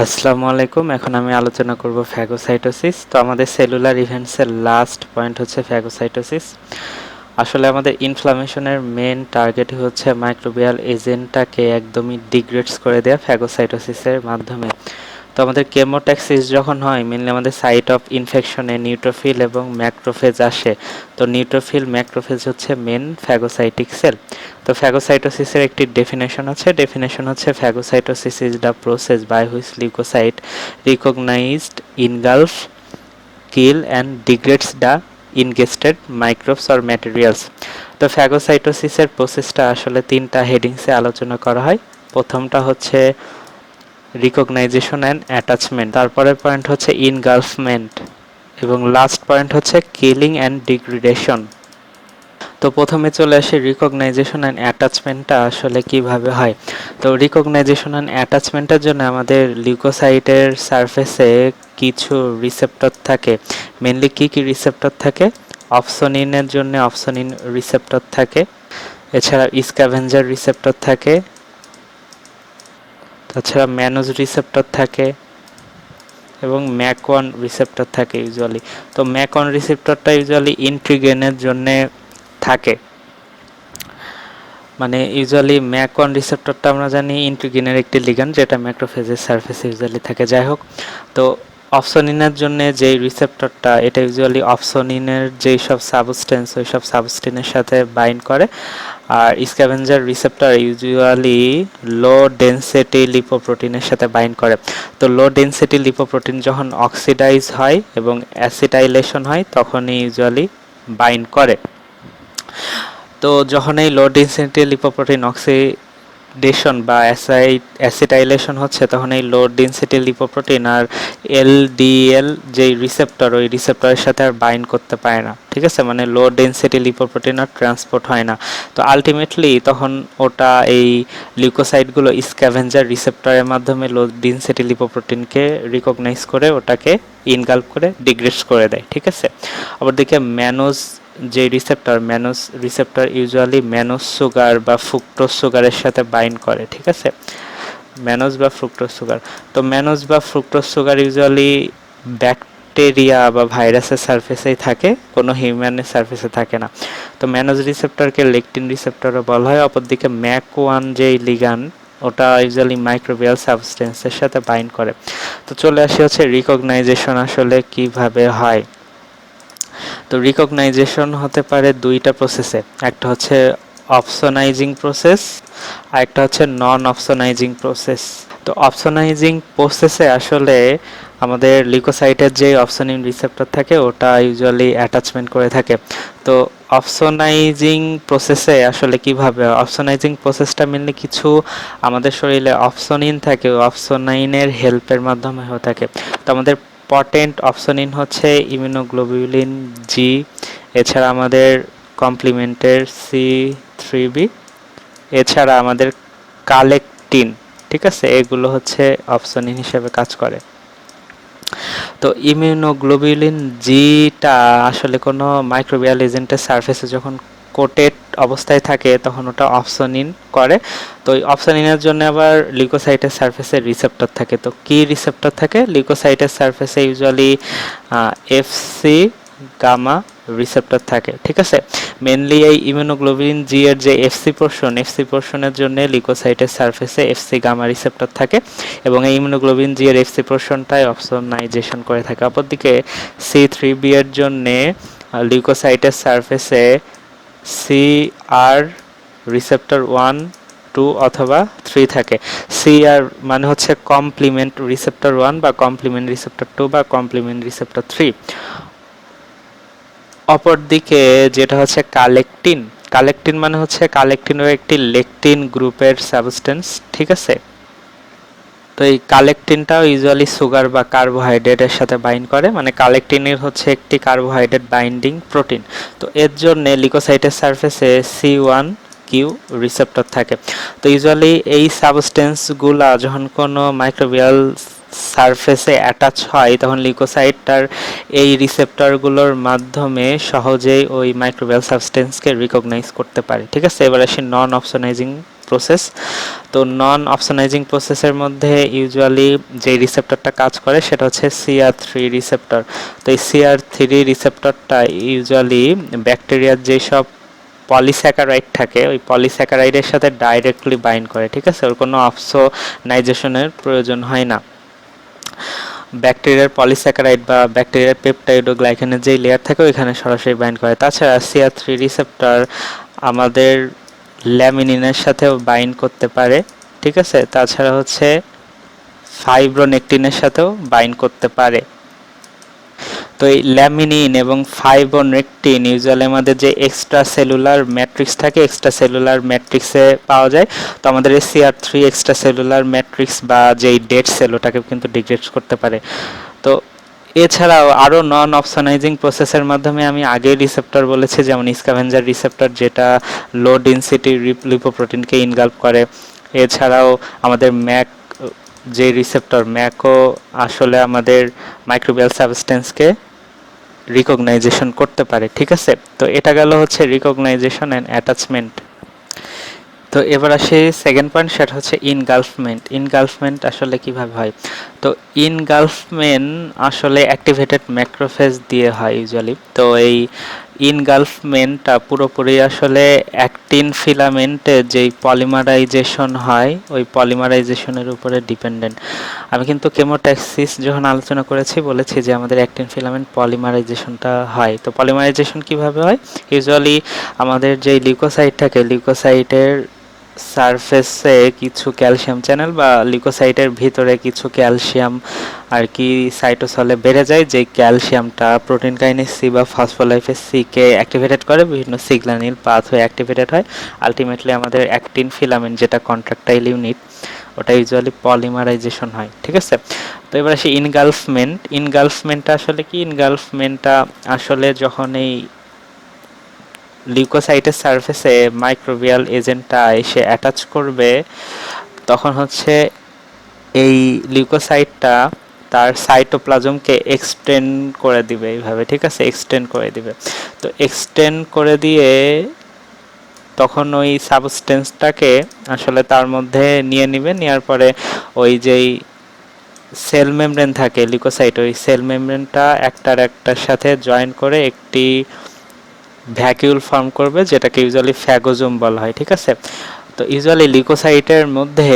আসসালামু আলাইকুম। এখন আমি আলোচনা করব ফ্যাগোসাইটোসিস। তো আমাদের সেলুলার ইভেন্টসের লাস্ট পয়েন্ট হচ্ছে ফ্যাগোসাইটোসিস। আসলে আমাদের ইনফ্লামেশনের মেন টার্গেটই হচ্ছে মাইক্রোবিয়াল এজেন্টটাকে একদমই ডিগ্রেডস করে দেওয়া ফ্যাগোসাইটোসিসের মাধ্যমে। তো আমাদের কেমোট্যাক্সিস যখন হয় মেনলি আমাদের সাইট অফ ইনফেকশনে নিউট্রোফিল এবং ম্যাক্রোফেজ আসে। তো নিউট্রোফিল ম্যাক্রোফেজ হচ্ছে মেন ফ্যাগোসাইটিক সেল। তো ফ্যাগোসাইটোসিসের একটি ডেফিনেশন আছে। ডেফিনেশন হচ্ছে phagocytosis is the process by which leukocyte recognized engulf kill and degrades the ingested microbes or materials. তো ফ্যাগোসাইটোসিসের প্রসেসটা আসলে তিনটা হেডিংসে আলোচনা করা হয়। প্রথমটা হচ্ছে রিকগনাইজেশন অ্যান্ড অ্যাটাচমেন্ট, তারপরের পয়েন্ট হচ্ছে ইনগালফমেন্ট এবং লাস্ট পয়েন্ট হচ্ছে কিলিং অ্যান্ড ডিগ্রেডেশন। তো প্রথমে চলে আসে রিকগনাইজেশন অ্যান্ড অ্যাটাচমেন্টটা আসলে কিভাবে হয়। তো রিকগনাইজেশন অ্যান্ড অ্যাটাচমেন্টের জন্য আমাদের লিউকোসাইটের সারফেসে কিছু রিসেপ্টর থাকে। মেনলি কি কি রিসেপ্টর থাকে? অপসোনিনের জন্য অপসোনিন রিসেপ্টর থাকে, এছাড়া স্ক্যাভেঞ্জার রিসেপ্টর থাকে, তাছাড়া ম্যানোজ রিসেপ্টর থাকে এবং ম্যাক1 রিসেপ্টর থাকে ইউজুয়ালি। তো ম্যাক1 রিসেপ্টরটা ইউজুয়ালি ইন্ট্রিগেনের জন্য থাকে। মানে ইউজুয়ালি ম্যাক1 রিসেপ্টরটা আমরা জানি ইন্ট্রিগিনের একটি লিগ্যান্ড যেটা ম্যাক্রোফেজের সারফেসে ইউজুয়ালি থাকে। যাই হোক, তো অপসোনিনের জন্য যেই রিসেপ্টরটা এটা ইউজুয়ালি অপসোনিনের যেই সব সাবস্টেন্স ওই সব সাবস্টেন্সের সাথে বাইন্ড করে। আর স্ক্যাভেঞ্জার রিসেপ্টর ইউজুয়ালি লো ডেনসিটি লিপোপ্রোটিনের সাথে বাইন্ড করে। তো লো ডেনসিটি লিপোপ্রোটিন যখন অক্সিডাইজ হয় এবং অ্যাসিটাইলেশন হয় তখনই ইউজুয়ালি বাইন্ড করে। তো যখন এই লো ডেনসিটি লিপোপ্রোটিন অক্সিডেশন বা অ্যাসিটাইলেশন হচ্ছে তখন এই লো ডেনসিটি লিপোপ্রোটিন আর এলডিএল যেই রিসেপ্টর ওই রিসেপ্টরের সাথে আর বাইন্ড করতে পারে না। ঠিক আছে, মানে লো ডেনসিটি লিপোপ্রোটিন আর ট্রান্সপোর্ট হয় না। তো আলটিমেটলি তখন ওটা এই লিউকোসাইটগুলো স্ক্যাভেঞ্জার রিসেপ্টরের মাধ্যমে লো ডেনসিটি লিপোপ্রোটিনকে রিকগনাইজ করে ওটাকে ইনগালফ করে ডিগ্রেড করে দেয়। ঠিক আছে, আবার দিকে ম্যানোজ যে mannose receptor usually mannose sugar বা ফ্রুক্টোজ সুগারের সাথে বাইন্ড করে। ঠিক আছে, ম্যানোজ বা ফ্রুক্টোজ সুগার। তো ম্যানোজ বা ফ্রুক্টোজ সুগার ইউজুয়ালি ব্যাকটেরিয়া বা ভাইরাসের সারফেসেই থাকে, কোনো হিউম্যানের সারফেসে থাকে না। তো ম্যানোজ রিসেপ্টরকে লেকটিন রিসেপ্টরও বলা হয়। অপরদিকে ম্যাক1 যেই লিগ্যান্ড ওটা ইউজুয়ালি মাইক্রোবিয়াল সাবস্টেন্সের সাথে বাইন্ড করে। তো চলে আসি হচ্ছে রিকগনাইজেশন আসলে কিভাবে হয়। তো রিকগনাইজেশন হতে পারে দুইটা প্রসেসে, একটা হচ্ছে অপসোনাইজিং প্রসেস আর একটা হচ্ছে নন অপসোনাইজিং প্রসেস। তো অপসোনাইজিং প্রসেসে আসলে আমাদের লিউকোসাইটের যে অপসোনিন রিসেপ্টর থাকে ওটা ইউজুয়ালি অ্যাটাচমেন্ট করে থাকে। তো অপসোনাইজিং প্রসেসে আসলে কিভাবে, অপসোনাইজিং প্রসেসটা মেনলি কিছু আমাদের শরীরে অপসোনিন থাকে, অপসোনাইনের হেল্পের মাধ্যমে হয়ে থাকে। তো আমাদের পটেন্ট অপসোনিন হচ্ছে ইমিউনোগ্লোবিউলিন জি, এছাড়া আমাদের কমপ্লিমেন্টের C3b, এছাড়া আমাদের কালেকটিন। ঠিক আছে, এগুলো হচ্ছে অপসোনিন হিসেবে কাজ করে। তো ইমিউনোগ্লোবিউলিন জিটা আসলে কোনো মাইক্রোবিয়াল এজেন্টের সারফেসে যখন কোটেড অবস্থায় থাকে তখন ওটা অপসোনিন করে। তো ওই অপসোনিনের জন্য আবার লিউকোসাইটের সারফেসে রিসেপ্টর থাকে। তো কি রিসেপ্টর থাকে? লিউকোসাইটের সারফেসে ইউজুয়ালি এফসি গামা রিসেপ্টর থাকে। ঠিক আছে, মেনলি এই ইমিউনোগ্লোবিন জি এর যে এফসি পোর্শনের জন্য লিউকোসাইটের সারফেসে এফসি গামা রিসেপ্টর থাকে এবং এই ইমিউনোগ্লোবিন জি এর এফসি পোর্শনটাই অপসোনাইজেশন করে থাকে। অপরদিকে C3b এর জন্য লিউকোসাইটের সারফেসে সিআর রিসেপ্টর 1, 2 অথবা 3 থাকে। সিআর মানে হচ্ছে কমপ্লিমেন্ট রিসেপ্টর 1 বা কমপ্লিমেন্ট রিসেপ্টর 2 বা কমপ্লিমেন্ট রিসেপ্টর 3। অপরদিকে যেটা হচ্ছে কালেকটিন, কালেকটিন মানে হচ্ছে কালেকটিনের একটি লেকটিন গ্রুপের সাবস্টেন্স। ঠিক আছে, তো এই কালেকটিনটাও ইউজুয়ালি সুগার বা কার্বোহাইড্রেটের সাথে বাইন্ড করে, মানে কালেকটিনের হচ্ছে একটি কার্বোহাইড্রেট বাইন্ডিং প্রোটিন। তো এর জন্য লিউকোসাইটের সারফেসে C1q রিসেপ্টর থাকে। তো ইউজুয়ালি এই সাবস্টেন্সগুলা যখন কোনো মাইক্রোবিয়াল সারফেসে অ্যাটাচ হয় তখন লিউকোসাইট তার এই রিসেপ্টরগুলোর মাধ্যমে সহজেই ওই মাইক্রোবিয়াল সাবস্টেন্সকে রিকগনাইজ করতে পারে। ঠিক আছে, এবার আসি নন অপসোনাইজিং প্রসেস। তো নন অপসোনাইজিং প্রসেসের মধ্যে ইউজুয়ালি যে রিসেপ্টরটা কাজ করে সেটা হচ্ছে CR3 রিসেপ্টর। তো এই CR3 রিসেপ্টরটা ইউজুয়ালি ব্যাকটেরিয়ার যেসব পলিস্যাকারাইড থাকে ওই পলিস্যাকারাইডের সাথে ডাইরেক্টলি বাইন্ড করে, ঠিক আছে, ওর কোনো অপসোনাইজেশনের প্রয়োজন হয় না। ব্যাকটেরিয়ার পলিস্যাকারাইড বা ব্যাকটেরিয়ার পেপটাইড ও গ্লাইকেনের যেই লেয়ার থাকে ওইখানে সরাসরি বাইন্ড করে। তাছাড়া CR3 রিসেপ্টর আমাদের ল্যামিনিনের সাথেও বাইন্ড করতে পারে, ঠিক আছে। তাছাড়া হচ্ছে ফাইব্রোনেকটিনের সাথেও বাইন্ড করতে পারে। তো এই ল্যামিনিন এবং ফাইব্রোনেকটিন ইউজুয়ালি আমাদের যে এক্সট্রা সেলুলার ম্যাট্রিক্স থাকে এক্সট্রা সেলুলার ম্যাট্রিক্সে পাওয়া যায়। তো আমাদের এই CR3 এক্সট্রা সেলুলার ম্যাট্রিক্স বা যেই ডেড সেল ওটাকে কিন্তু ডিগ্রেড করতে পারে। তো এছাড়াও আরও নন অপসোনাইজিং প্রসেসের মাধ্যমে আমি আগে রিসেপ্টর বলেছি, যেমন স্ক্যাভেঞ্জার রিসেপ্টর যেটা লো ডেনসিটি লিপোপ্রোটিনকে ইনগালভ করে। এছাড়াও আমাদের যে রিসেপ্টর ম্যাকও আসলে আমাদের মাইক্রোবিয়াল সাবস্টেন্সকে রিকগনাইজেশন করতে পারে, ঠিক আছে। তো এটা গেল হচ্ছে রিকগনাইজেশন অ্যান্ড অ্যাটাচমেন্ট। তো এবার আসি সেকেন্ড পয়েন্ট, সেটা হচ্ছে ইনগালফমেন্ট। ইনগালফমেন্ট আসলে কিভাবে হয়? তো ইনগালফমেন্ট আসলে অ্যাক্টিভেটেড ম্যাক্রোফেজ দিয়ে হয় ইউজুয়ালি। তো এই ইনগালফমেন্টটা পুরোপুরি আসলে অ্যাক্টিন ফিলামেন্টে যেই পলিমারাইজেশন হয় ওই পলিমারাইজেশনের উপরে ডিপেন্ডেন্ট। আমি কিন্তু কেমোট্যাক্সিস যখন আলোচনা করেছি বলেছি যে আমাদের অ্যাক্টিন ফিলামেন্ট পলিমারাইজেশনটা হয়। তো পলিমারাইজেশন কিভাবে হয়? ইউজুয়ালি আমাদের যেই লিউকোসাইট থাকে লিউকোসাইটের সারফেসে কিছু ক্যালসিয়াম চ্যানেল বা লিউকোসাইটের ভিতরে কিছু ক্যালসিয়াম আর কি সাইটোসলে বেড়ে যায়, যে ক্যালসিয়ামটা প্রোটিন কাইনেজ সি বা ফসফোলাইপেজ সি কে অ্যাক্টিভেটেড করে, বিভিন্ন সিগন্যালিং পাথওয়ে অ্যাক্টিভেটেড হয়। আলটিমেটলি আমাদের অ্যাক্টিন ফিলামেন্ট যেটা কন্ট্রাকটাইল ইউনিট ওটা ইউজুয়ালি পলিমারাইজেশন হয়, ঠিক আছে। তো এবার আসি ইনগালফমেন্ট। ইনগালফমেন্টটা আসলে কি? ইনগালফমেন্টটা আসলে যখন এই লিউকোসাইটের সারফেসে মাইক্রোবিয়াল এজেন্টটা এসে অ্যাটাচ করবে তখন হচ্ছে এই লিউকোসাইটটা তার সাইটোপ্লাজমকে এক্সটেন্ড করে দিবে এইভাবে, ঠিক আছে, এক্সটেন্ড করে দিবে। তো এক্সটেন্ড করে দিয়ে তখন ওই সাবস্টেন্সটাকে আসলে তার মধ্যে নিয়ে নিবে, নেওয়ার পরে ওই যেই সেল মেমব্রেন থাকে লিউকোসাইট ওই সেল মেমব্রেনটা একটার সাথে জয়েন করে একটি ভ্যাকিউল ফর্ম করবে যেটাকে ইউজুয়ালি ফ্যাগোজোম বলা হয়, ঠিক আছে। তো ইউজুয়ালি লিউকোসাইটের মধ্যে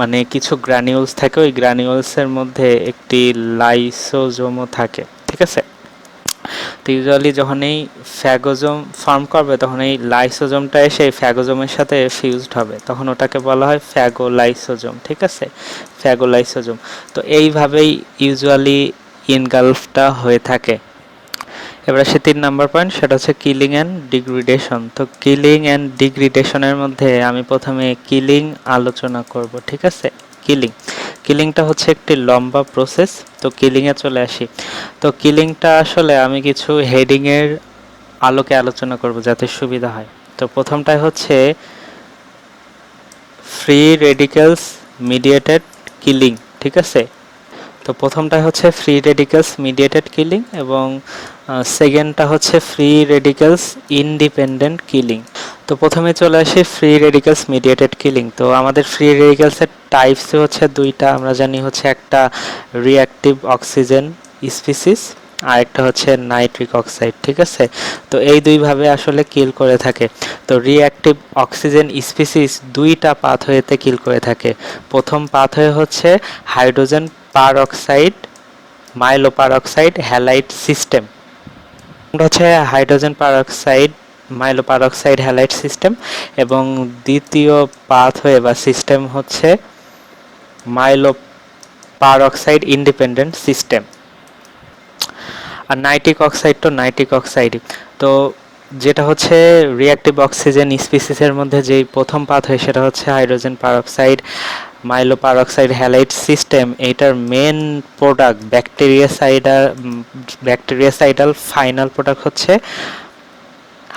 মানে কিছু গ্রানিউলস থাকে, ওই গ্রানিউলসের মধ্যে একটি লাইসোজোমও থাকে, ঠিক আছে। তো ইউজুয়ালি যখন এই ফ্যাগোজোম ফর্ম করবে তখন এই লাইসোজোমটা এসে ফ্যাগোজোমের সাথে ফিউজড হবে, তখন ওটাকে বলা হয় ফ্যাগোলাইসোজোম, ঠিক আছে, ফ্যাগোলাইসোজোম। তো এইভাবেই ইউজুয়ালি ইনগালফটা হয়ে থাকে। এবার আসে 3 নাম্বার পয়েন্ট, সেটা হচ্ছে কিলিং অ্যান্ড ডিগ্রিডেশন। তো কিলিং অ্যান্ড ডিগ্রিডেশনের মধ্যে আমি প্রথমে কিলিং আলোচনা করব, ঠিক আছে। কিলিংটা হচ্ছে একটি লম্বা প্রসেস। তো কিলিংয়ে চলে আসি। তো কিলিংটা আসলে আমি কিছু হেডিংয়ের আলোকে আলোচনা করব যাতে সুবিধা হয়। তো প্রথমটাই হচ্ছে ফ্রি রেডিক্যালস মিডিয়েটেড কিলিং, ঠিক আছে। তো প্রথমটা হচ্ছে ফ্রি রেডিক্যালস মিডিয়েটেড কিলিং এবং সেকেন্ডটা হচ্ছে ফ্রি রেডিক্যালস ইন্ডিপেন্ডেন্ট কিলিং। তো প্রথমে চলে আসি ফ্রি রেডিক্যালস মিডিয়েটেড কিলিং। তো আমাদের ফ্রি রেডিক্যালসের টাইপস হচ্ছে দুইটা, আমরা জানি হচ্ছে একটা রিঅ্যাক্টিভ অক্সিজেন স্পিসিস আর একটা হচ্ছে নাইট্রিক অক্সাইড, ঠিক আছে। তো এই দুইভাবে আসলে কিল করে থাকে। তো রিঅ্যাক্টিভ অক্সিজেন স্পিসিস দুইটা পাথওয়েতে কিল করে থাকে। প্রথম পাথওয়ে হচ্ছে হাইড্রোজেন পারঅক্সাইড মাইলোপারঅক্সাইড হ্যালাইড সিস্টেম, হচ্ছে হাইড্রোজেন পারঅক্সাইড মাইলোপারঅক্সাইড হ্যালাইড সিস্টেম, এবং দ্বিতীয় পাথওয়ে বা সিস্টেম হচ্ছে মাইলোপারঅক্সাইড ইন্ডিপেন্ডেন্ট সিস্টেম। আর নাইট্রিক অক্সাইড তো নাইট্রিক অক্সাইড। তো যেটা হচ্ছে রিঅ্যাক্টিভ অক্সিজেন স্পিসিসের মধ্যে যেই প্রথম পাথওয়ে সেটা হচ্ছে হাইড্রোজেন পারঅক্সাইড মাইলোপারঅক্সাইড হ্যালাইড সিস্টেম। এইটার মেন প্রোডাক্ট ব্যাকটেরিয়াসাইডাল ফাইনাল প্রোডাক্ট হচ্ছে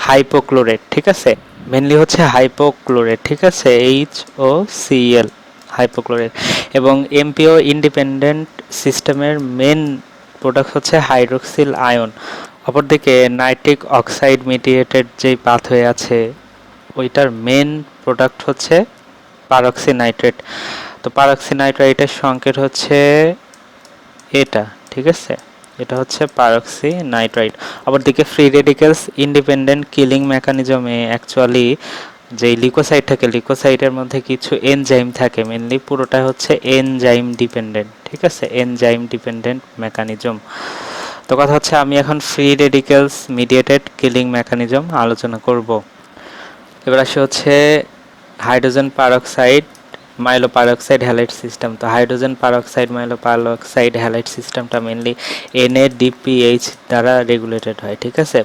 হাইপোক্লোরেট, ঠিক আছে, মেনলি হচ্ছে হাইপোক্লোরেট, ঠিক আছে, HOCl হাইপোক্লোরেট। এবং এমপিও ইন্ডিপেন্ডেন্ট সিস্টেমের মেন প্রোডাক্ট হচ্ছে হাইড্রোক্সিল আয়ন। অপরদিকে নাইট্রিক অক্সাইড মিডিয়েটেড যেই পাথওয়ে আছে ওইটার মেন প্রোডাক্ট হচ্ছে পারক্সিনাইট্রেট। তো পারক্সিনাইট্রেটের সংকেত হচ্ছে এটা, ঠিক আছে, এটা হচ্ছে পারক্সিনাইট্রাইট। অপরদিকে ফ্রি রেডিক্যালস ইন্ডিপেন্ডেন্ট কিলিং মেকানিজমে অ্যাকচুয়ালি যেই লিউকোসাইট থাকে, লিউকোসাইটের মধ্যে কিছু এনজাইম থাকে, মেনলি পুরোটা হচ্ছে এনজাইম ডিপেন্ডেন্ট, ঠিক আছে, এনজাইম ডিপেন্ডেন্ট মেকানিজম। তো কথা হচ্ছে আমি এখন free radicals mediated killing mechanism আলোচনা করব। এবার আসে হচ্ছে হাইড্রোজেন পারক্সাইড মাইলোপারক্সাইড হ্যালাইড সিস্টেম। তো হাইড্রোজেন পারক্সাইড মাইলোপারক্সাইড হ্যালাইড সিস্টেমটা মেনলি NADPH দ্বারা রেগুলেটেড হয়, ঠিক আছে।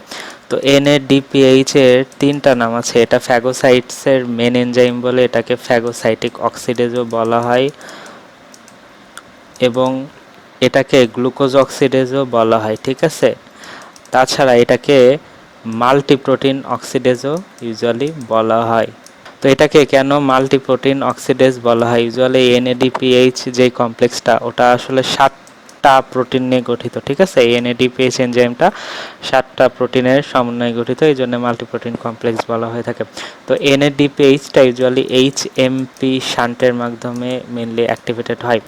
তো NADPH এর তিনটা নাম আছে। এটা ফ্যাগোসাইটসের মেন এনজাইম বলে এটাকে ফ্যাগোসাইটিক অক্সিডেজও বলা হয়, এবং এটাকে গ্লুকোজ অক্সিডেজও বলা হয়, ঠিক আছে। তাছাড়া এটাকে মাল্টিপ্রোটিন অক্সিডেজও ইউজুয়ালি বলা হয়। তো এটাকে কেন মাল্টিপ্রোটিন অক্সিডেজ বলা হয়? ইউজুয়ালি NADPH যে কমপ্লেক্সটা ওটা আসলে 7টা প্রোটিন নিয়ে গঠিত, ঠিক আছে। NADPH এনজাইমটা 7টা প্রোটিনের সমন্বয়ে গঠিত, এই জন্য মাল্টিপ্রোটিন কমপ্লেক্স বলা হয়ে থাকে। তো NADPHটা ইউজুয়ালি HMP শান্টের মাধ্যমে মেনলি অ্যাক্টিভেটেড হয়।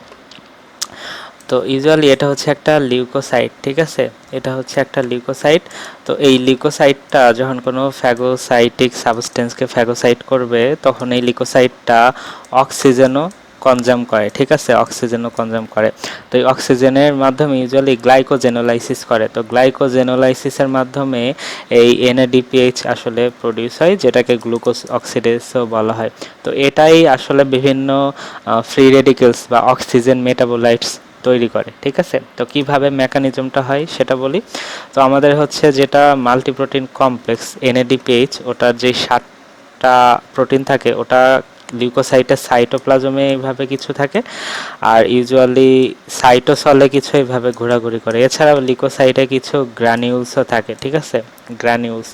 তো ইউজুয়ালি এটা হচ্ছে একটা লিউকোসাইট, ঠিক আছে, এটা হচ্ছে একটা লিউকোসাইট। তো এই লিউকোসাইটটা যখন কোনো ফ্যাগোসাইটিক সাবস্টেন্সকে ফ্যাগোসাইট করবে তখন এই লিউকোসাইটটা অক্সিজেনও কনজাম করে, ঠিক আছে, অক্সিজেনও কনজাম করে। তো এই অক্সিজেনের মাধ্যমে ইউজুয়ালি গ্লাইকোজেনোলাইসিস করে। তো গ্লাইকোজেনোলাইসিসের মাধ্যমে এই NADPH আসলে প্রডিউস হয়, যেটাকে গ্লুকোজ অক্সিডেজও বলা হয়। তো এটাই আসলে বিভিন্ন ফ্রি রেডিক্যালস বা অক্সিজেন মেটাবোলাইটস তৈরি করে, ঠিক আছে। তো কিভাবে মেকানিজমটা হয় সেটা বলি। তো আমাদের হচ্ছে যেটা মাল্টিপ্রোটিন কমপ্লেক্স NADPH, ওটার যে 7টা প্রোটিন থাকে ওটা লিউকোসাইটের সাইটোপ্লাজমে এইভাবে কিছু থাকে, আর ইউজুয়ালি সাইটোসলে কিছু এইভাবে ঘোরাঘুরি করে। এছাড়াও লিউকোসাইটে কিছু গ্রানিউলসও থাকে, ঠিক আছে, গ্রানিউলস।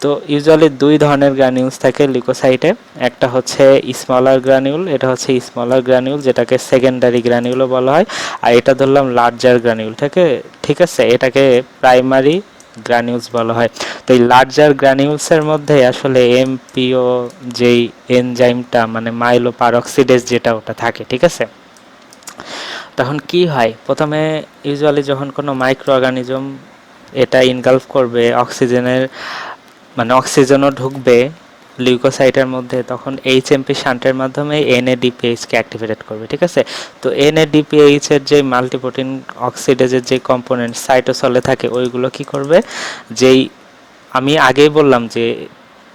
তো ইউজুয়ালি দুই ধরনের গ্রানিউলস থাকে লিউকোসাইটে। একটা হচ্ছে স্মলার গ্রানিউল, এটা হচ্ছে স্মলার গ্রানিউল যেটাকে সেকেন্ডারি গ্রানিউলও বলা হয়। আর এটা ধরলাম লার্জার গ্রানিউল, ঠিক আছে, এটাকে প্রাইমারি গ্রানিউলস বলা হয়। তো এই লার্জার গ্রানিউলসের মধ্যে আসলে MPO যেই এনজাইমটা মানে মাইলোপারক্সিডেজ যেটা ওটা থাকে, ঠিক আছে। তখন কি হয়, প্রথমে ইউজুয়ালি যখন কোনো মাইক্রো অর্গানিজম এটা ইনগালফ করবে অক্সিজেনের মানে অক্সিজেনও ঢুকবে লিউকোসাইটের মধ্যে, তখন HMP শান্টের মাধ্যমে NADPH কে অ্যাক্টিভেট করবে, ঠিক আছে। তো NADPH এর যে মাল্টিপ্রোটিন অক্সিডেজের যে কম্পোনেন্ট সাইটোসলে থাকে ওইগুলো কি করবে, যেই আমি আগেই বললাম যে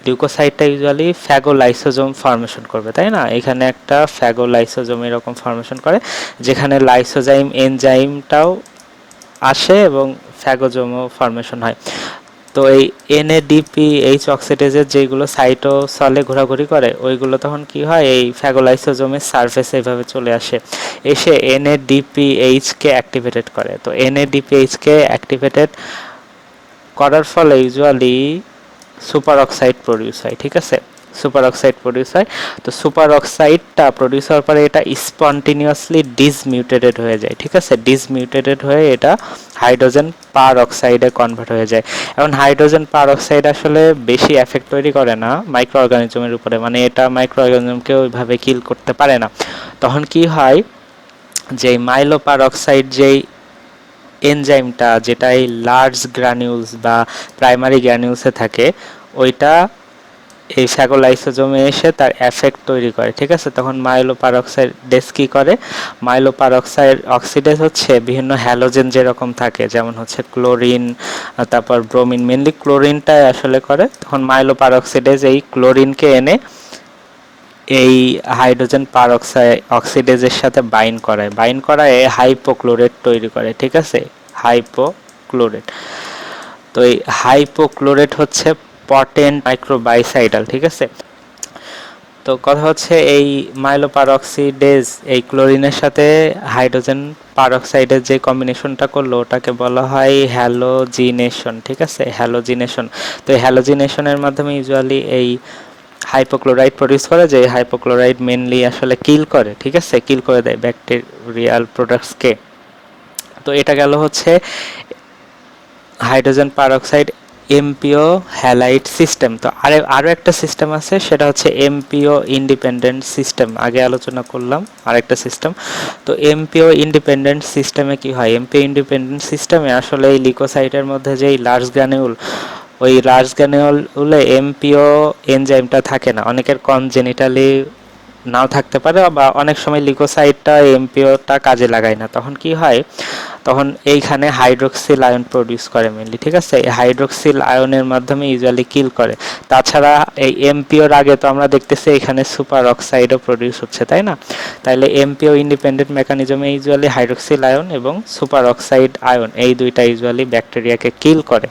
লিউকোসাইটটা ইউজুয়ালি ফ্যাগোলাইসোজোম ফর্মেশন করবে, তাই না। এখানে একটা ফ্যাগোলাইসোজোম এরকম ফর্মেশন করে, যেখানে লাইসোজাইম এনজাইমটাও আসে এবং ফ্যাগোজোমও ফর্মেশন হয়। তো এই NADPH অক্সিডেজের যেগুলো সাইটোসলে ঘোরাঘুরি করে ওইগুলো তখন কি হয়, এই ফ্যাগোলাইসোজোমের সারফেসে এইভাবে চলে আসে, এসে NADPH কে অ্যাক্টিভেটেড করে। তো NADPH কে অ্যাক্টিভেটেড করার ফলে ইউজুয়ালি সুপার অক্সাইড প্রডিউস হয়, ঠিক আছে, সুপার অক্সাইড প্রডিউস হয়। তো সুপার অক্সাইডটা প্রডিউস হওয়ার পরে এটা স্পন্টিনিয়াসলি ডিসমিউটেটেড হয়ে যায়, ঠিক আছে, ডিসমিউটেটেড হয়ে এটা হাইড্রোজেন পার অক্সাইডে কনভার্ট হয়ে যায়। এখন হাইড্রোজেন পার অক্সাইড আসলে বেশি এফেক্ট তৈরি করে না মাইক্রো অর্গানিজমের উপরে, মানে এটা মাইক্রো অর্গানিজমকে ওইভাবে কিল করতে পারে না। তখন কি হয়, যে মাইলো পার অক্সাইড যেই এনজাইমটা যেটা এই লার্জ গ্রানিউলস বা প্রাইমারি গ্রানিউলসে থাকে ওইটা এই ফ্যাগোলাইসোজোমে এসে তার এফেক্ট তৈরি করে, ঠিক আছে। তখন মাইলোপারঅক্সাইডেজ কী করে, মাইলোপারঅক্সাইড অক্সিডেজ হচ্ছে বিভিন্ন হ্যালোজেন যেরকম থাকে, যেমন হচ্ছে ক্লোরিন, তারপর ব্রোমিন, মেনলি ক্লোরিনটাই আসলে করে। তখন মাইলোপারঅক্সিডেজ এই ক্লোরিনকে এনে এই হাইড্রোজেন পারঅক্সাইড অক্সিডেজের সাথে বাইন্ড করায় হাইপোক্লোরেট তৈরি করে, ঠিক আছে, হাইপোক্লোরেট। তো এই হাইপোক্লোরেট হচ্ছে পটেন্ট মাইক্রোবাইসাইডাল, ঠিক আছে। তো কথা হচ্ছে এই মাইলোপারঅক্সিডেজ এই ক্লোরিনের সাথে হাইড্রোজেন পারঅক্সাইডের যে কম্বিনেশনটা করলো ওটাকে বলা হয় হ্যালোজিনেশন, ঠিক আছে, হ্যালোজিনেশন। তো এই হ্যালোজিনেশনের মাধ্যমে ইউজুয়ালি এই হাইপোক্লোরাইড প্রডিউস করে, যে হাইপোক্লোরাইড মেনলি আসলে কিল করে, ঠিক আছে, কিল করে দেয় ব্যাকটেরিয়াল প্রোডাক্টসকে। তো এটা গেল হচ্ছে hydrogen peroxide MPO halide system. তো আরও একটা সিস্টেম আছে, সেটা হচ্ছে এমপিও ইন্ডিপেন্ডেন্ট সিস্টেম। আগে আলোচনা করলাম আরেকটা সিস্টেম। তো এমপিও ইন্ডিপেন্ডেন্ট সিস্টেমে কি হয়, এমপিও ইন্ডিপেন্ডেন্ট সিস্টেমে আসলে এই লিকোসাইটের মধ্যে যেই লার্জ গ্রানিউল, ওই লার্জ গ্রানিউলে এমপিও এনজাইমটা থাকে না, অনেকের কনজেনিটালি নাও থাকতে পারে, বা অনেক সময় লিকোসাইটটা এমপিওটা কাজে লাগায় না। তখন কি হয়, তখন এইখানে হাইড্রোক্সিল আয়ন প্রডিউস করে মেনলি, ঠিক আছে। এই হাইড্রোক্সিল আয়নের মাধ্যমে ইউজুয়ালি কিল করে। তাছাড়া এই এমপিওর আগে তো আমরা দেখতেছি এখানে সুপার অক্সাইডও প্রডিউস হচ্ছে, তাই না? তাইলে এমপিও ইন্ডিপেন্ডেন্ট মেকানিজমে ইউজুয়ালি হাইড্রোক্সিল আয়ন এবং সুপার অক্সাইড আয়ন এই দুইটা ইউজুয়ালি ব্যাকটেরিয়াকে কিল করে।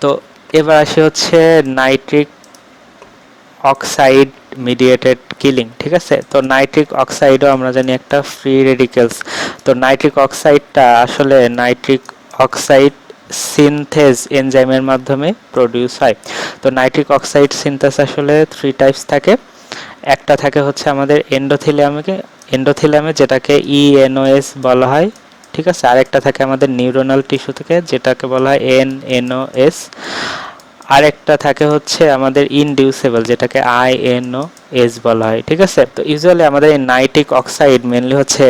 তো এবার আসে হচ্ছে নাইট্রিক অক্সাইড মিডিয়েটেড কিলিং, ঠিক আছে। তো নাইট্রিক অক্সাইডও আমরা জানি একটা ফ্রি রেডিকেলস। তো নাইট্রিক অক্সাইডটা আসলে নাইট্রিক অক্সাইড সিনথেজ এনজাইমের মাধ্যমে প্রডিউস হয়। তো নাইট্রিক অক্সাইড সিনথেস আসলে 3 টাইপস থাকে। একটা থাকে হচ্ছে আমাদের এন্ডোথিলিয়ামে, যেটাকে ইএনওএস বলা হয়, ঠিক আছে। আরেকটা থাকে আমাদের নিউরোনাল টিস্যু থেকে, যেটাকে বলা হয় এনএনওএস। আরেকটা থাকে হচ্ছে আমাদের ইনডিউসেবল, যেটাকে আইএনওএস বলা হয়, ঠিক আছে। তো ইউজুয়ালি আমাদের এই নাইট্রিক অক্সাইড মেনলি হচ্ছে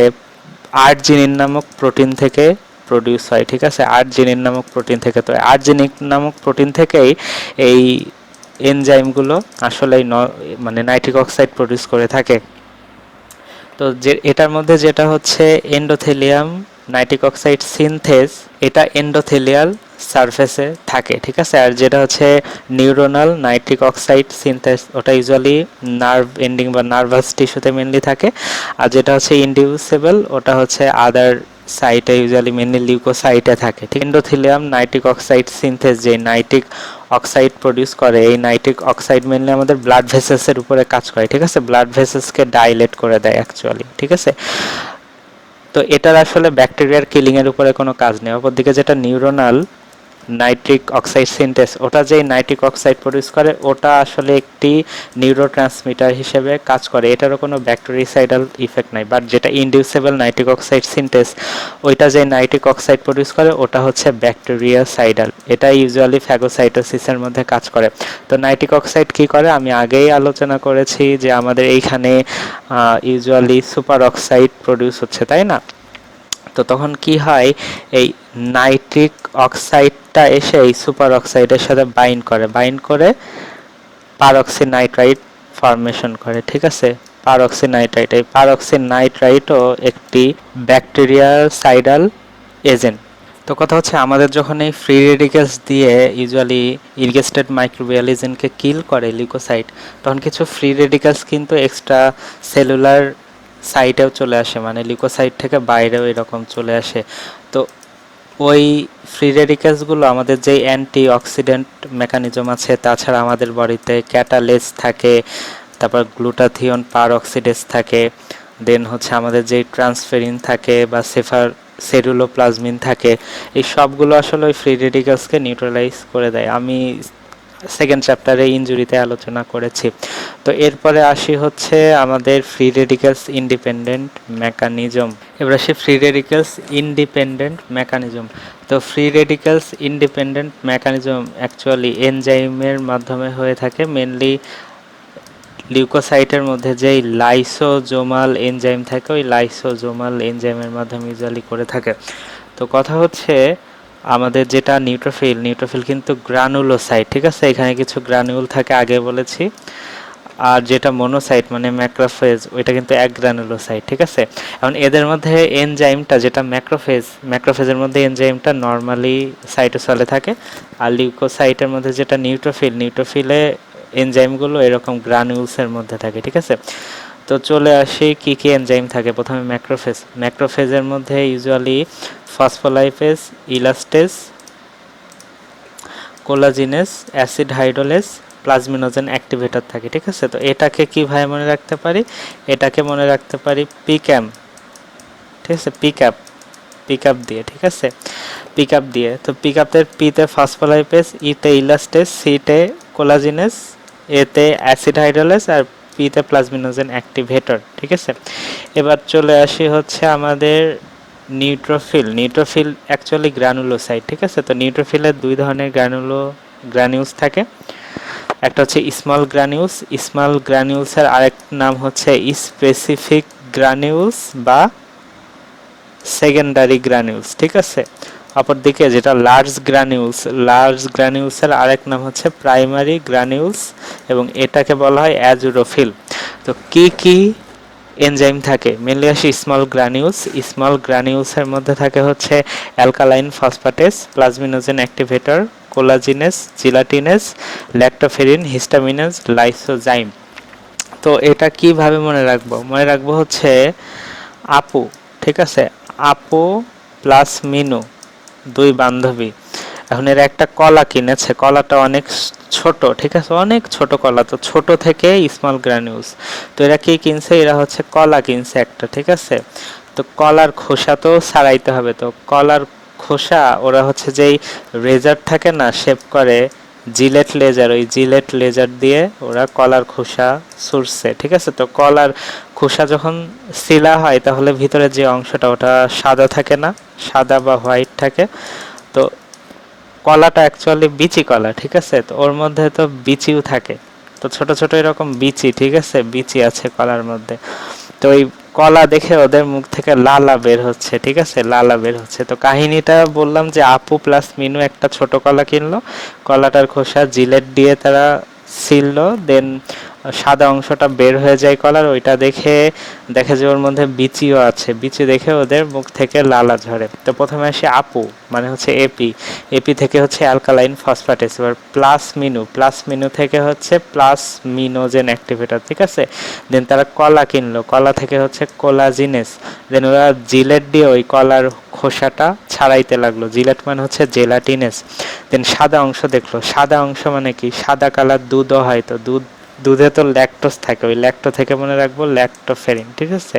আর্জিনিন নামক প্রোটিন থেকে প্রডিউস হয়, ঠিক আছে। আর্জিনিন নামক প্রোটিন থেকে। তো আর্জিনিন নামক প্রোটিন থেকেই এই এনজাইমগুলো আসলে মানে নাইট্রিক অক্সাইড প্রডিউস করে থাকে। তো যে এটার মধ্যে যেটা হচ্ছে এন্ডোথেলিয়াম নাইট্রিক অক্সাইড সিনথেস, এটা এন্ডোথেলিয়াল সারফেসে থাকে, ঠিক আছে। আর যেটা হচ্ছে নিউরোনাল নাইট্রিক অক্সাইড সিনথেস, ওটা ইউজুয়ালি নার্ভ এন্ডিং বা নার্ভাস টিস্যুতে মেনলি থাকে। আর যেটা হচ্ছে ইনডিউসেবল, ওটা হচ্ছে আদার সাইটে, ইউজুয়ালি মেনলি লিউকোসাইটে থাকে, ঠিক। এন্ডোথেলিয়াম নাইট্রিক অক্সাইড সিনথেস যে নাইট্রিক অক্সাইড প্রডিউস করে, এই নাইট্রিক অক্সাইড মেনলি আমাদের ব্লাড ভেসেলসের উপরে কাজ করে, ঠিক আছে। ব্লাড ভেসেলসকে ডাইলেট করে দেয় অ্যাকচুয়ালি, ঠিক আছে। তো এটার আসলে ব্যাকটেরিয়ার কিলিংয়ের উপরে কোনো কাজ নেই। অপরদিকে যেটা নিউরোনাল নাইট্রিক অক্সাইড সিনথেস, ওটা যে নাইট্রিক অক্সাইড প্রডিউস করে, ওটা আসলে একটি নিউরোট্রান্সমিটার হিসেবে কাজ করে, এটারও কোনো ব্যাকটেরিসাইডাল ইফেক্ট নাই। বাট যেটা ইনডিউসেবল নাইট্রিক অক্সাইড সিনথেস, ওইটা যে নাইট্রিক অক্সাইড প্রডিউস করে, ওটা হচ্ছে ব্যাকটেরিয়াসাইডাল, এটা ইউজুয়ালি ফ্যাগোসাইটোসিসের মধ্যে কাজ করে। তো নাইট্রিক অক্সাইড কী করে, আমি আগেই আলোচনা করেছি যে আমাদের এইখানে ইউজুয়ালি সুপার অক্সাইড প্রডিউস হচ্ছে, তাই না? তো তখন কি হয়, এই নাইট্রিক অক্সাইডটা এসে এই সুপার অক্সাইডের সাথে বাইন্ড করে পারক্সিনাইট্রাইট ফর্মেশন করে, ঠিক আছে। পারক্সিনাইট্রাইট, এই পারক্সিনাইট্রাইটও একটি ব্যাকটেরিয়াসাইডাল এজেন্ট। তো কথা হচ্ছে আমাদের যখন এই ফ্রি রেডিকেলস দিয়ে ইউজুয়ালি ইরগেস্টেড মাইক্রোবিয়াল এজেন্টকে কিল করে লিউকোসাইট, তখন কিছু ফ্রি রেডিকেলস কিন্তু এক্সট্রা সেলুলার সাইটেও চলে আসে, মানে লিউকোসাইট থেকে বাইরেও এরকম চলে আসে। তো ওই ফ্রি রেডিকেলসগুলো আমাদের যেই অ্যান্টি অক্সিডেন্ট মেকানিজম আছে, তাছাড়া আমাদের বডিতে ক্যাটালেস থাকে, তারপর গ্লুটাথিয়ন পার অক্সিডেস থাকে, দেন হচ্ছে আমাদের যেই ট্রান্সফেরিন থাকে বা সেরুলোপ্লাজমিন থাকে, এই সবগুলো আসলে ওই ফ্রি রেডিকেলসকে নিউট্রালাইজ করে দেয়। আমি সেকেন্ড চ্যাপ্টারে ইনজুরিতে আলোচনা করেছি। তো এরপরে আসি হচ্ছে আমাদের ফ্রি রেডিকেলস ইন্ডিপেন্ডেন্ট মেকানিজম। এবার আসি ফ্রি রেডিকেলস ইন্ডিপেন্ডেন্ট মেকানিজম। তো free radicals independent mechanism actually এনজাইমের মাধ্যমে হয়ে থাকে, মেনলি লিউকোসাইটের মধ্যে যেই লাইসোজোমাল এনজাইম থাকে, ওই লাইসোজোমাল এনজাইমের মাধ্যমে ইউজুয়ালি করে থাকে। তো কথা হচ্ছে আমাদের যেটা নিউট্রোফিল কিন্তু গ্রানুলোসাইট, ঠিক আছে। এখানে কিছু গ্রানুল থাকে, আগে বলেছি। আর যেটা মনোসাইট মানে ম্যাক্রোফেজ, ওইটা কিন্তু এক গ্রানুলোসাইট, ঠিক আছে। এখন এদের মধ্যে এনজাইমটা যেটা ম্যাক্রোফেজের মধ্যে এনজাইমটা নর্মালি সাইটোসলে থাকে, আর লিউকোসাইটের মধ্যে যেটা নিউট্রোফিলে এনজাইমগুলো এরকম গ্রানুলসের মধ্যে থাকে, ঠিক আছে। তো চলে আসি কি কি এনজাইম থাকে। প্রথমে ম্যাক্রোফেজের মধ্যে usually phospholipase, elastase, collagenase, acid hydrolase, plasminogen activator থাকে, ঠিক আছে। তো এটাকে কিভাবে মনে রাখতে পারি, এটাকে মনে রাখতে পারি পিক্যাম, ঠিক আছে। পিকআপ দিয়ে, ঠিক আছে, পিকআপ দিয়ে। তো পিকআপের পিতে ফসফোলাইপেজ, ইতে ইলাস্টেজ, সিতে কোলাজিনেস, এতে অ্যাসিড হাইড্রোলেজ, আর পিতে প্লাজমিনোজেন অ্যাক্টিভেটর, ঠিক আছে। এবার চলে আসি হচ্ছে আমাদের নিউট্রোফিল অ্যাকচুয়ালি গ্রানুলোসাইট, ঠিক আছে। তো নিউট্রোফিলের দুই ধরনের গ্রানিউলস থাকে, একটা হচ্ছে স্মল গ্রানিউলসের আরেক নাম হচ্ছে স্পেসিফিক গ্রানিউলস বা সেকেন্ডারি গ্রানিউলস, ঠিক আছে। অপরদিকে যেটা লার্জ গ্রানিউলসের আরেক নাম হচ্ছে প্রাইমারি গ্রানিউলস এবং এটাকে বলা হয় অ্যাজুরোফিল। তো কি এনজাইম থাকে, মেনলি আসি স্মল গ্রানিউলসের মধ্যে থাকে হচ্ছে alkaline phosphatase, plasminogen activator, collagenase, gelatinase, lactoferrin, histaminase, lysozyme. তো এটা কিভাবে মনে রাখবো হচ্ছে আপু, ঠিক আছে। আপু প্লাস মিনু, দুই বান্ধবী। এখন এর একটা কলা কিনেছে, কলাটা অনেক ছোট, ঠিক আছে, অনেক ছোট কলা। তো ছোট থেকে স্মল গ্রানিউলস, তো এরা কি কিনছে, এরা হচ্ছে কলা কিনছে একটা, ঠিক আছে। তো কলার খোসা তো ছাড়াইতে হবে, তো কলার খোসা ওরা হচ্ছে যেই রেজার থাকে না, শেপ করে ওই জিলেট লেজার দিয়ে ওরা কলার খোসা ছুঁড়ছে, ঠিক আছে। তো কলার খোসা যখন সিলা হয় তাহলে ভিতরে যে অংশটা ওটা সাদা থাকে না, সাদা বা হোয়াইট থাকে। তো কলাটা অ্যাকচুয়ালি বিচি কলা, ঠিক আছে। তো ওর মধ্যে তো বিচিও থাকে, তো ছোট ছোট এরকম বিচি, ঠিক আছে, বিচি আছে কলার মধ্যে। তো ওই কলা দেখে ওদের মুখ থেকে লালা বের হচ্ছে, ঠিক আছে, লালা বের হচ্ছে। তো কাহিনীটা বললাম যে আপু প্লাস মিনু একটা ছোট কলা কিনলো, কলাটার খোসা জিলেট দিয়ে তারা ছিললো, দেন সাদা অংশটা বের হয়ে যায় কলার, ওইটা দেখে যে ওর মধ্যে বিচিও আছে, বিচি দেখে ওদের মুখ থেকে লালা ঝরে। তো প্রথমে আসে আপু, মানে হচ্ছে এপি থেকে হচ্ছে অ্যালকালাইন ফসফেটেস, এবার প্লাস মিনু থেকে হচ্ছে প্লাস মিনোজেন অ্যাক্টিভেটর, ঠিক আছে। দেন তারা কলা কিনলো, কলা থেকে হচ্ছে কোলাজিনেস, দেন ওরা জিলেট দিয়ে ওই কলার খোসাটা ছাড়াইতে লাগলো, জিলেট মানে হচ্ছে জেলাটিনেস। দেন সাদা অংশ দেখলো, সাদা অংশ মানে কি, সাদা কালার দুধও হয়, তো দুধে তো ল্যাকটোজ থাকে, ওই ল্যাকটো থেকে মনে রাখবো ল্যাক্টোফেরিন, ঠিক আছে।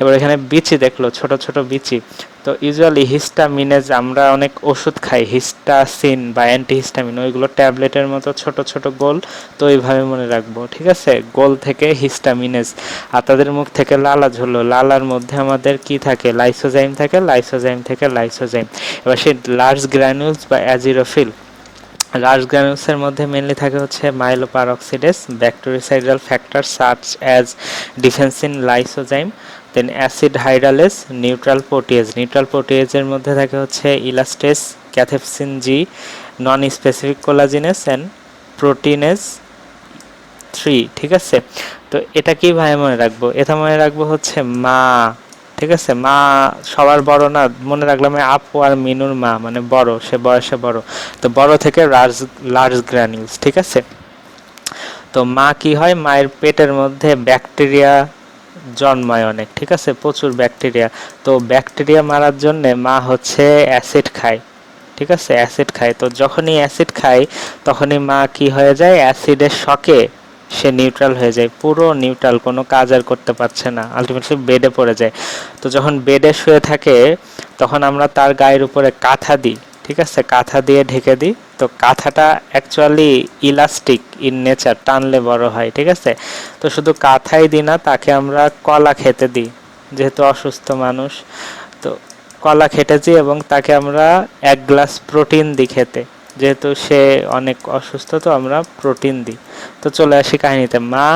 এবার এখানে বিচি দেখলো, ছোট ছোট বিচি। তো ইউজুয়ালি হিস্টামিনেজ, আমরা অনেক ওষুধ খাই হিস্টাসিন বা অ্যান্টিহিস্টামিন, ওইগুলো ট্যাবলেটের মতো ছোট ছোট গোল, তো এইভাবে মনে রাখবো, ঠিক আছে। গোল থেকে হিস্টামিনেজ, আর তাদের মুখ থেকে লালা ঝরলো, লালার মধ্যে আমাদের কি থাকে, লাইসোজাইম থাকে, লাইসোজাইম থেকে লাইসোজাইম। এবার সেই লার্জ গ্র্যানুলস বা অ্যাজিরোফিল, লার্জ গ্রানুলসের মধ্যে মেনলি থাকে হচ্ছে myeloperoxidase, bactericidal factor such as defensin, lysozyme, then acid hydrolase, neutral প্রোটিয়েজের মধ্যে থাকে হচ্ছে elastase, cathepsin G, non specific collagenase and proteinase 3, ঠিক আছে। তো এটা কিভাবে মনে রাখবো, এটা মনে রাখবো হচ্ছে মা, ঠিক আছে। মা সবার বড় না, মনে রাখলাম আপু আর মিনুর মা মানে বড়, সে বয়সে বড়, তো বড় থেকে লার্জ গ্রানিউলস, ঠিক আছে। তো মা কি হয়, মায়ের পেটের মধ্যে ব্যাকটেরিয়া জন্মায় অনেক, ঠিক আছে, প্রচুর ব্যাকটেরিয়া। তো ব্যাকটেরিয়া মারার জন্য মা হচ্ছে অ্যাসিড খায়, ঠিক আছে, অ্যাসিড খায়। তো যখনই অ্যাসিড খায় তখনই মা কি হয়ে যায়, অ্যাসিডের শকে সে নিউট্রাল হয়ে যায়, পুরো নিউট্রাল, কোনো কাজ আর করতে পারছে না, আলটিমেটলি বেডে পড়ে যায়। তো যখন বেডে শুয়ে থাকে তখন আমরা তার গায়ের উপরে কাঁথা দিই, ঠিক আছে, কাঁথা দিয়ে ঢেকে দিই। তো কাঁথাটা অ্যাকচুয়ালি ইলাস্টিক ইন নেচার, টানলে বড় হয়, ঠিক আছে। তো শুধু কাঁথাই দিই না, তাকে আমরা কলা খেতে দিই, যেহেতু অসুস্থ মানুষ, তো কলা খেতেছি এবং তাকে আমরা 1 গ্লাস প্রোটিন দিই খেতে, যেহেতু সে অনেক অসুস্থ, তো আমরা প্রোটিন দিই। তো চলে আসি কাহিনীতে, মা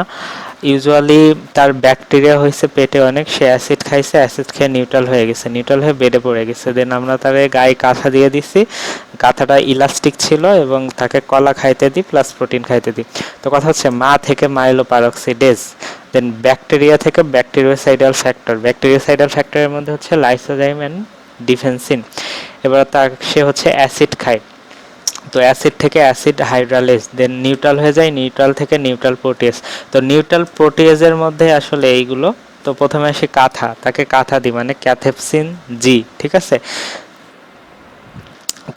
ইউজুয়ালি তার ব্যাকটেরিয়া হয়েছে পেটে অনেক, সে অ্যাসিড খাইছে, অ্যাসিড খেয়ে নিউট্রাল হয়ে গেছে, নিউট্রাল হয়ে বেডে পড়ে গেছে। দেন আমরা তাকে গায়ে কাঁথা দিয়ে দিছি, কাঁথাটা ইলাস্টিক ছিল এবং তাকে কলা খাইতে দিই প্লাস প্রোটিন খাইতে দিই। তো কথা হচ্ছে মা থেকে মাইলোপারঅক্সিডেজ, দেন ব্যাকটেরিয়া থেকে ব্যাকটেরিওসাইডাল ফ্যাক্টরের মধ্যে হচ্ছে লাইসোজাইম অ্যান্ড ডিফেন্সিন। এবার সে হচ্ছে অ্যাসিড খায়, তো অ্যাসিড থেকে অ্যাসিড হাইড্রালেস, দেন নিউট্রাল হয়ে যায়, নিউট্রাল থেকে নিউট্রাল প্রোটিয়েজ। তো নিউট্রাল প্রোটিয়েজের মধ্যে আসলে এইগুলো। তো প্রথমে আসে কাঁথা, তাকে কাঁথা দিই মানে ক্যাথেপসিন জি, ঠিক আছে।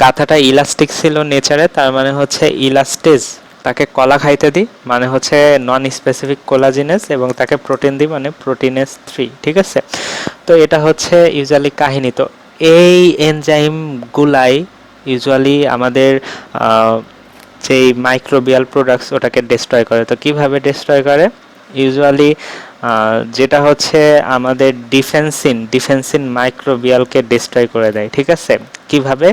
কাঁথাটা ইলাস্টিক ছিল নেচারে, তার মানে হচ্ছে ইলাস্টেজ, তাকে কলা খাইতে দিই মানে হচ্ছে নন স্পেসিফিক কোলাজিনেস, এবং তাকে প্রোটিন দিই মানে প্রোটিনেস 3, ঠিক আছে। তো এটা হচ্ছে ইউজুয়ালি কাহিনী। তো এই এনজাইমগুলাই ইউজুয়ালি আমাদের যেই মাইক্রোবিয়াল প্রোডাক্টস ওটাকে ডিস্ট্রয় করে। তো কিভাবে ডিস্ট্রয় করে, ইউজুয়ালি যেটা হচ্ছে আমাদের ডিফেন্সিন মাইক্রোবিয়ালকে ডিস্ট্রয় করে দেয়। ঠিক আছে, কিভাবে?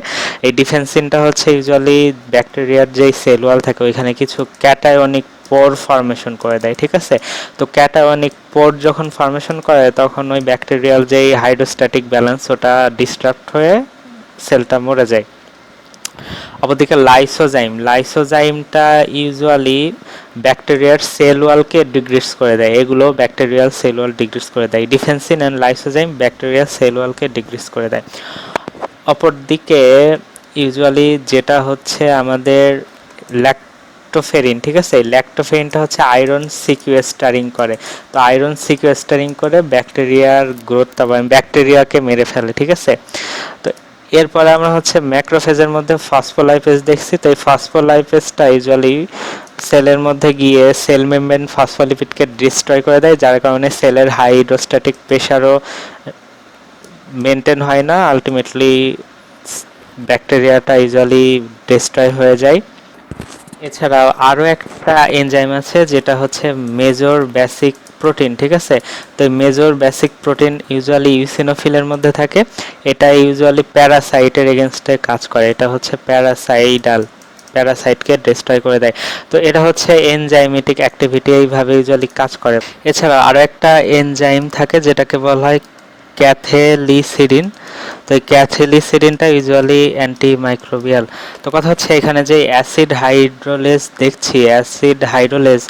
এই ডিফেন্সিনটা হচ্ছে ইউজুয়ালি ব্যাকটেরিয়ার যেই সেল ওয়াল থাকে ওইখানে কিছু ক্যাটায়নিক পোর ফর্মেশন করে দেয়। ঠিক আছে, তো ক্যাটায়নিক পোর যখন ফর্মেশন করে তখন ওই ব্যাকটেরিয়াল যেই হাইড্রোস্ট্যাটিক ব্যালেন্স ওটা ডিস্টার্বড হয়ে সেলটা মরে যায়। অপরদিকে লাইসোজাইমটা ইউজুয়ালি ব্যাকটেরিয়ার সেল ওয়ালকে ডিগ্রেস করে দেয়। এগুলো ব্যাকটেরিয়াল সেল ওয়াল ডিগ্রেস করে দেয়। Defensin and lysozyme bacterial cell ওয়ালকে ডিগ্রেস করে দেয়। অপরদিকে ইউজুয়ালি যেটা হচ্ছে আমাদের ল্যাক্টোফেরিন, ঠিক আছে, ল্যাক্টোফেরিনটা হচ্ছে আয়রন সিকুয়েস্টারিং করে। তো আয়রন সিকুয়েস্টারিং করে ব্যাকটেরিয়ার গ্রোথ বা ব্যাকটেরিয়াকে মেরে ফেলে। ঠিক আছে, তো এরপরে আমরা হচ্ছে ম্যাক্রোফেজের মধ্যে ফসফোলাইপেজ দেখছি। তো এই ফসফোলাইপেজটা ইউজুয়ালি সেলের মধ্যে গিয়ে সেল মেমব্রেন ফসফোলিপিডকে ডিস্ট্রয় করে দেয়, যার কারণে সেলের হাইড্রোস্ট্যাটিক প্রেশারও মেনটেন হয় না। আলটিমেটলি ব্যাকটেরিয়াটা ইউজুয়ালি ডিস্ট্রয় হয়ে যায়। এছাড়াও আরও একটা এনজাইম আছে যেটা হচ্ছে মেজর বেসিক প্রোটিন। ঠিক আছে, তো মেজর বেসিক প্রোটিন ইউজুয়ালি ইউসিনোফিলের মধ্যে থাকে। এটা ইউজুয়ালি প্যারাসাইটের এগেনস্টে কাজ করে। এটা হচ্ছে প্যারাসাইটকে ডিস্ট্রয় করে দেয়। তো এটা হচ্ছে এনজাইমেটিক অ্যাক্টিভিটি, এইভাবে ইউজুয়ালি কাজ করে। এছাড়া আরও একটা এনজাইম থাকে যেটাকে বলা হয় ক্যাথেলিসিডিন। তো এই ক্যাথেলিসিডিনটা ইউজুয়ালি অ্যান্টিমাইক্রোবিয়াল। তো কথা হচ্ছে এখানে যে অ্যাসিড হাইড্রোলেজ দেখছি, acid hydrolase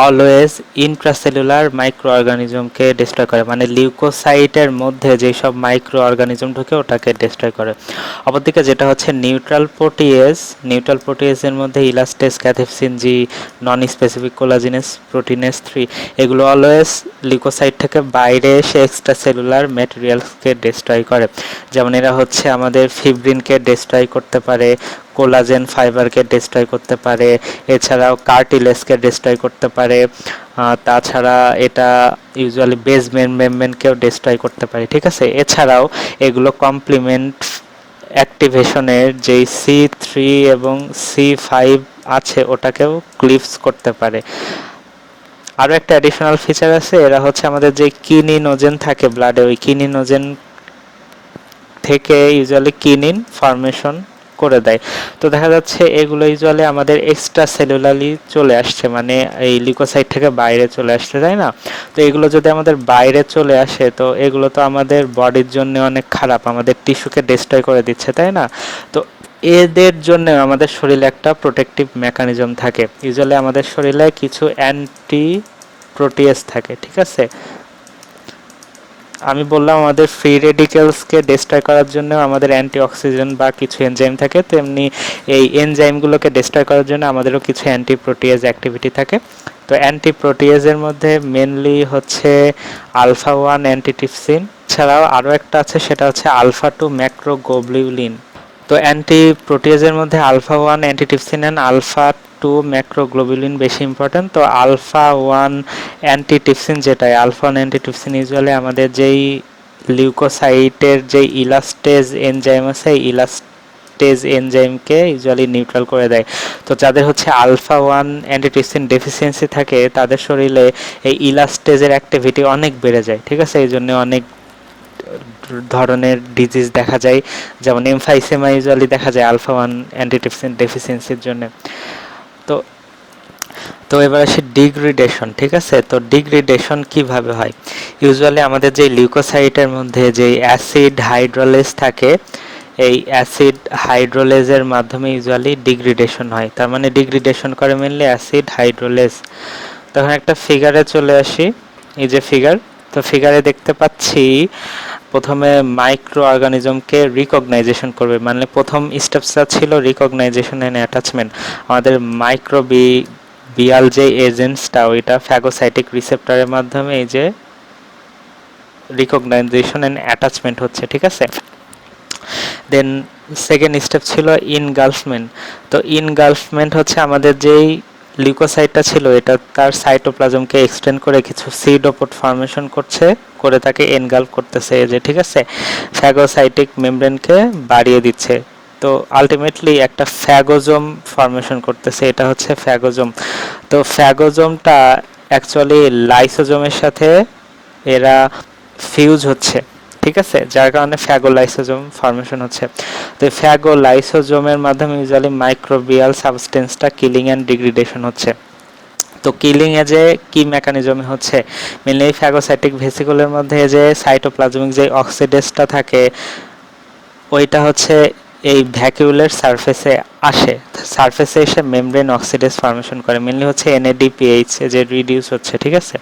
always intracellular micro অর্গানিজমকে ডিস্ট্রয় করে, মানে লিউকোসাইটের মধ্যে যেসব মাইক্রো অর্গানিজম ঢুকে ওটাকে ডিস্ট্রয় করে। অপরদিকে যেটা হচ্ছে নিউট্রাল প্রোটিয়েজের মধ্যে ইলাস্টেস, cathepsin G, non specific collagenase, proteinase 3 এগুলো অলওয়েজ লিউকোসাইট থেকে বাইরে এসে এক্সট্রা সেলুলার ম্যাটেরিয়ালসকে ডিস্ট্রয় করে। যেমন এরা হচ্ছে আমাদের ফিব্রিনকে ডিস্ট্রয় করতে পারে, কোলাজেন ফাইবারকে ডিস্ট্রয় করতে পারে, এছাড়াও কার্টিলেজকে ডিস্ট্রয় করতে পারে। তাছাড়া এটা ইউজুয়ালি বেসমেন্ট মেমব্রেনকেও ডিস্ট্রয় করতে পারে। ঠিক আছে, এছাড়াও এগুলো কমপ্লিমেন্ট অ্যাক্টিভেশনের যেই C3 এবং C5 আছে ওটাকেও ক্লিপস করতে পারে। আরও একটা অ্যাডিশনাল ফিচার আছে, এরা হচ্ছে আমাদের যে কিনিনোজেন থাকে ব্লাডে, ওই কিনিনোজেন থেকে ইউজুয়ালি কিনিন ফর্মেশন করে দেয়। তো দেখা যাচ্ছে এগুলো ইউজুয়ালি আমাদের এক্সট্রা সেলুলারলি চলে আসছে, মানে এই লিউকোসাইট থেকে বাইরে চলে আসছে, তাই না? তো এগুলো যদি আমাদের বাইরে চলে আসে তো এগুলো তো আমাদের বডির জন্য অনেক খারাপ, আমাদের টিস্যুকে ডিস্ট্রয় করে দিচ্ছে, তাই না? তো এদের জন্য আমাদের শরীরে একটা প্রোটেক্টিভ মেকানিজম থাকে। ইউজুয়ালি আমাদের শরীরে কিছু অ্যান্টি প্রোটিয়েস থাকে। ঠিক আছে, আমি বললাম আমাদের ফ্রি রেডিক্যালসকে ডিস্ট্রয় করার জন্য আমাদের অ্যান্টিঅক্সিডেন্ট বা কিছু এনজাইম থাকে, তেমনি এই এনজাইমগুলোকে ডিস্ট্রয় করার জন্য আমাদেরও কিছু অ্যান্টি প্রোটিয়েজ অ্যাক্টিভিটি থাকে। তো অ্যান্টি প্রোটিয়েজের মধ্যে মেনলি হচ্ছে আলফা 1 অ্যান্টিটিপসিন, ছাড়াও আরও একটা আছে সেটা হচ্ছে আলফা 2 ম্যাক্রোগ্লোবুলিন। তো অ্যান্টি প্রোটিয়েজের মধ্যে আলফা 1 অ্যান্টিটিপসিন অ্যান্ড আলফা 2 ম্যাক্রোগ্লোবুলিন বেশি ইম্পর্টেন্ট। তো আলফা 1 অ্যান্টিটিপসিন যেটাই, আলফা 1 অ্যান্টিটিপসিন ইউজুয়ালি আমাদের যেই লিউকোসাইটের যেই ইলাস্টেজ এনজাইম আছে ইলাস্টেজ এনজাইমকে ইউজুয়ালি নিউট্রাল করে দেয়। তো যাদের হচ্ছে আলফা 1 অ্যান্টিটিপসিন ডেফিসিয়েন্সি থাকে তাদের শরীরে এই ইলাস্টেজের অ্যাক্টিভিটি অনেক বেড়ে যায়। ঠিক আছে, এই জন্য অনেক ধরনের ডিজিজ দেখা যায়, যেমন এমফাইসেমা ইউজুয়ালি দেখা যায় আলফা 1 অ্যান্টিটিপসিন ডেফিসিয়েন্সির জন্য। তো তো এবার আসি ডিগ্রেডেশন। ঠিক আছে, তো ডিগ্রেডেশন কিভাবে হয়? ইউজুয়ালি আমাদের যে লিউকোসাইটের মধ্যে যে অ্যাসিড হাইড্রোলেজ থাকে, এই অ্যাসিড হাইড্রোলেজের মাধ্যমে ইউজুয়ালি ডিগ্রেডেশন হয়। তার মানে ডিগ্রেডেশন করে মেনলি অ্যাসিড হাইড্রোলেজ। তখন একটা ফিগারে চলে আসি, এই যে ফিগার। তো ফিগারে দেখতে পাচ্ছি প্রথমে মাইক্রো অর্গানিজমকে রিকগনাইজেশন করবে, মানে প্রথম স্টেপসটা ছিল রিকগনাইজেশন অ্যান্ড অ্যাটাচমেন্ট। আমাদের মাইক্রোবিয়াল যে এজেন্টসটা ওইটা ফ্যাগোসাইটিক রিসেপ্টরের মাধ্যমে এই যে রিকগনাইজেশন অ্যান্ড অ্যাটাচমেন্ট হচ্ছে। ঠিক আছে, দেন সেকেন্ড স্টেপ ছিল ইনগালফমেন্ট। তো ইনগালফমেন্ট হচ্ছে আমাদের যেই লিউকোসাইটটা ছিল এটা তার সাইটোপ্লাজমকে এক্সটেন্ড করে কিছু সিডোপোড ফর্মেশন করে তাকে এনগালফ করতেছে, এই যে। ঠিক আছে, ফ্যাগোসাইটিক মেমব্রেনকে বাড়িয়ে দিচ্ছে। তো আলটিমেটলি একটা ফ্যাগোজোম ফর্মেশন করতেছে, এটা হচ্ছে ফ্যাগোজোম। তো ফ্যাগোজোমটা অ্যাকচুয়ালি লাইসোজোমের সাথে এরা ফিউজ হচ্ছে, ঠিক আছে, যার কারণে ফ্যাগোলাইসোজোম ফর্মেশন হচ্ছে। তো ফ্যাগোলাইসোজোমের মাধ্যমে ইউজুয়ালি মাইক্রোবিয়াল সাবস্টেন্সটা কিলিং অ্যান্ড ডিগ্রেডেশন হচ্ছে। তো কিলিং এ যে কি মেকানিজমে হচ্ছে, মেনলি ফ্যাগোসাইটিক ভেসিকুলের মধ্যে যে সাইটোপ্লাজমিক যে অক্সিডেসটা থাকে ওইটা হচ্ছে এই ভ্যাকিউলের সারফেসে আসে, সারফেসে এসে মেমব্রেন অক্সিডেস ফর্মেশন করে, মেনলি হচ্ছে NADPH যে রিডিউস হচ্ছে, ঠিক আছে।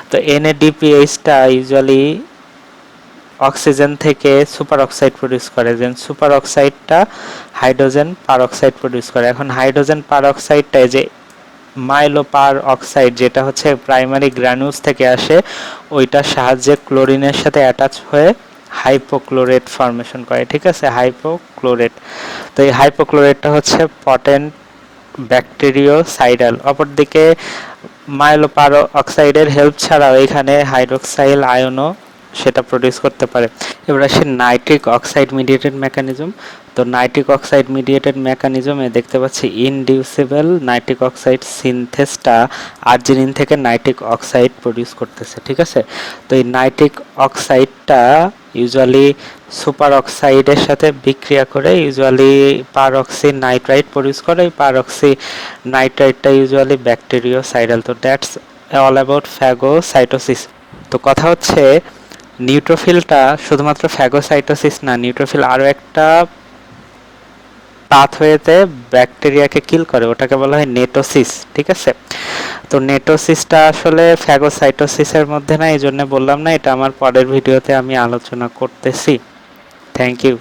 তো NADPHটা ইউজুয়ালি অক্সিজেন থেকে সুপার অক্সাইড প্রডিউস করে, দেন সুপার অক্সাইডটা হাইড্রোজেন পার অক্সাইড প্রডিউস করে। এখন হাইড্রোজেন পার অক্সাইডটা যে মাইলোপার অক্সাইড যেটা হচ্ছে প্রাইমারি গ্রানুলস থেকে আসে, ওইটার সাহায্যে ক্লোরিনের সাথে অ্যাটাচ হয়ে হাইপোক্লোরেট ফর্মেশন করে, ঠিক আছে, হাইপোক্লোরেট। তো এই হাইপোক্লোরেটটা হচ্ছে পটেন্ট ব্যাকটেরিওসাইডাল। অপরদিকে মাইলোপার অক্সাইডের হেল্প ছাড়াও এখানে হাইড্রোক্সাইল আয়নও সেটা প্রডিউস করতে পারে। এবার আসে নাইট্রিক অক্সাইড মিডিয়েটেড মেকানিজম। তো নাইট্রিক অক্সাইড মিডিয়েটেড মেকানিজমে দেখতে পাচ্ছি ইনডিউসিবল নাইট্রিক অক্সাইড সিনথেসটা আর্জিনিন থেকে নাইট্রিক অক্সাইড প্রডিউস করতেছে, ঠিক আছে। তো এই নাইট্রিক অক্সাইডটা ইউজুয়ালি সুপার অক্সাইডের সাথে বিক্রিয়া করে ইউজুয়ালি পারঅক্সি নাইট্রাইট প্রডিউস করে। এই পারঅক্সি নাইট্রাইটটা ইউজুয়ালি ব্যাকটেরিওসাইডাল। তো দ্যাটস অল অ্যাবাউট ফ্যাগোসাইটোসিস। তো কথা হচ্ছে নিউট্রোফিলটা শুধুমাত্র ফ্যাগোসাইটোসিস না, নিউট্রোফিল আরও একটা পাথওয়েতে ব্যাকটেরিয়াকে কিল করে, ওটাকে বলা হয় নেটোসিস, ঠিক আছে। তো নেটোসিসটা আসলে ফ্যাগোসাইটোসিসের মধ্যে না, এই জন্য বললাম না, এটা আমার পরের ভিডিওতে আমি আলোচনা করতেছি। Thank you.